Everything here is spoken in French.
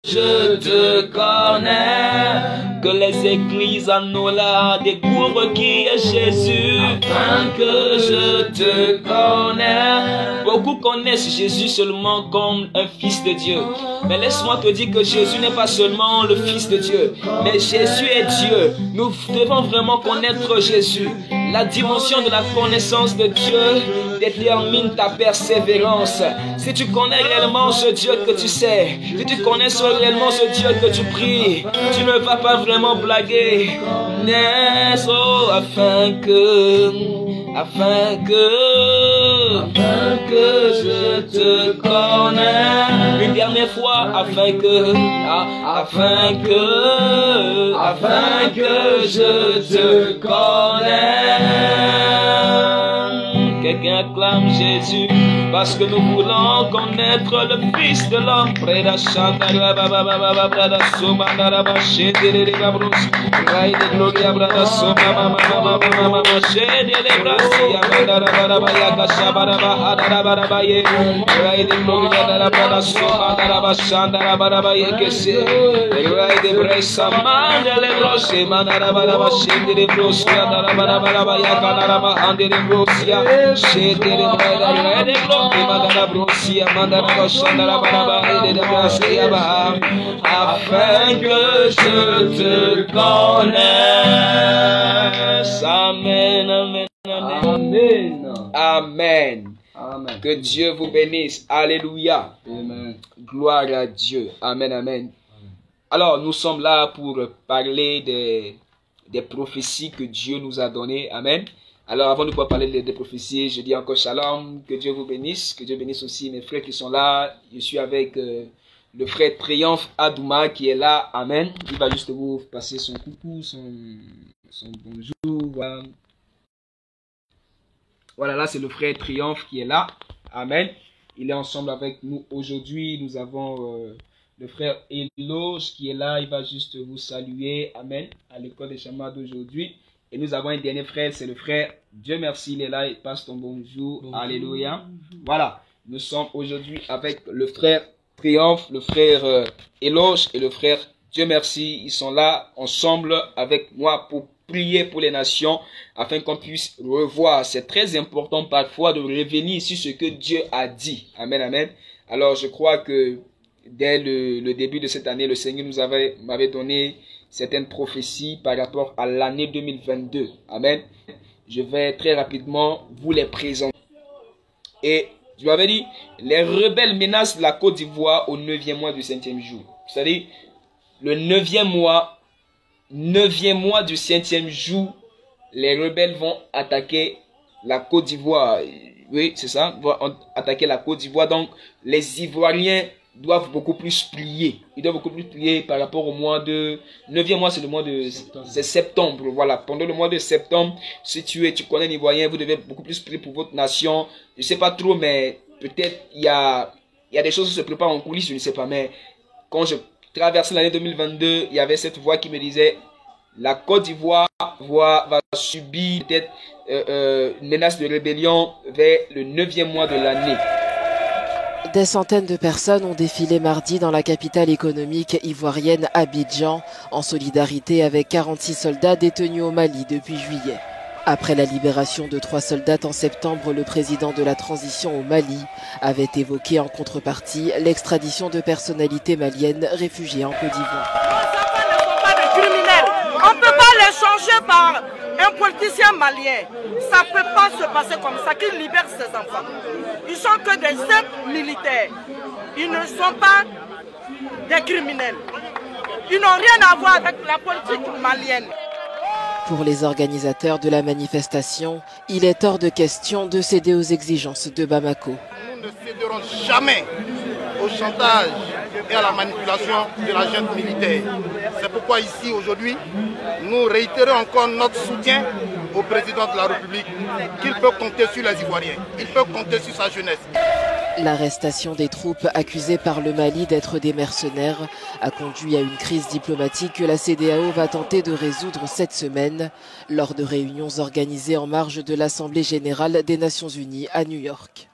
Je te connais, que les églises en ont là découvrent qui est Jésus, afin que je te connais. Beaucoup connaissent Jésus seulement comme un fils de Dieu. Mais laisse-moi te dire que Jésus n'est pas seulement le fils de Dieu, mais Jésus est Dieu. Nous devons vraiment connaître Jésus. La dimension de la connaissance de Dieu détermine ta persévérance. Si tu connais réellement ce Dieu que tu sais, si tu connais réellement ce Dieu que tu pries, tu ne vas pas vraiment blaguer. Oh, afin que je te connais. Une dernière fois, afin que je te connais. Quelqu'un acclame Jésus parce que nous voulons connaître le Fils de l'homme. Afin que je te connaisse. Amen, amen, amen. Amen. Amen. Que Dieu vous bénisse. Alléluia. Amen. Gloire à Dieu. Amen, amen. Alors, nous sommes là pour parler des prophéties que Dieu nous a données. Amen. Alors, avant de pouvoir parler des prophéties, je dis encore shalom, que Dieu vous bénisse, que Dieu bénisse aussi mes frères qui sont là. Je suis avec le frère Triomphe Adouma qui est là. Amen. Il va juste vous passer son coucou, son bonjour. Voilà. Voilà, là c'est le frère Triomphe qui est là. Amen. Il est ensemble avec nous aujourd'hui. Nous avons le frère Eloge qui est là. Il va juste vous saluer. Amen. À l'école des chamans d'aujourd'hui. Et nous avons un dernier frère, c'est le frère Dieu merci, il est là, il passe ton bonjour. Bonjour. Alléluia. Voilà, nous sommes aujourd'hui avec le frère Triomphe, le frère Eloge et le frère Dieu merci. Ils sont là ensemble avec moi pour prier pour les nations afin qu'on puisse revoir. C'est très important parfois de revenir sur ce que Dieu a dit. Amen, amen. Alors je crois que dès le début de cette année, le Seigneur m'avait donné certaines prophéties par rapport à l'année 2022. Amen. Je vais très rapidement vous les présenter. Et je vous avais dit, les rebelles menacent la Côte d'Ivoire au 9e mois du 5e jour. C'est-à-dire, le 9e mois du 5e jour, les rebelles vont attaquer la Côte d'Ivoire. Oui, c'est ça, vont attaquer la Côte d'Ivoire. Donc, les Ivoiriens doivent beaucoup plus prier. Ils doivent beaucoup plus prier par rapport au mois de... 9e mois, c'est le mois de septembre. Voilà, pendant le mois de septembre, si tu connais un Ivoirien, vous devez beaucoup plus prier pour votre nation. Je ne sais pas trop, mais peut-être il y a des choses qui se préparent en coulisses, je ne sais pas. Mais quand je traversais l'année 2022, il y avait cette voix qui me disait, la Côte d'Ivoire va subir peut-être une menace de rébellion vers le 9e mois de l'année. Des centaines de personnes ont défilé mardi dans la capitale économique ivoirienne Abidjan en solidarité avec 46 soldats détenus au Mali depuis juillet. Après la libération de 3 soldats en septembre, le président de la transition au Mali avait évoqué en contrepartie l'extradition de personnalités maliennes réfugiées en Côte d'Ivoire. Nos enfants ne sont pas des criminels. On ne peut pas les changer par un politicien malien. Ça ne peut pas se passer comme ça, qu'il libère ses enfants. Ils ne sont que des simples militaires. Ils ne sont pas des criminels. Ils n'ont rien à voir avec la politique malienne. Pour les organisateurs de la manifestation, il est hors de question de céder aux exigences de Bamako. Nous ne céderons jamais au chantage et à la manipulation de la junte militaire. C'est pourquoi ici, aujourd'hui, nous réitérons encore notre soutien au président de la République, qu'il peut compter sur les Ivoiriens, il peut compter sur sa jeunesse. L'arrestation des troupes accusées par le Mali d'être des mercenaires a conduit à une crise diplomatique que la CEDEAO va tenter de résoudre cette semaine lors de réunions organisées en marge de l'Assemblée générale des Nations unies à New York.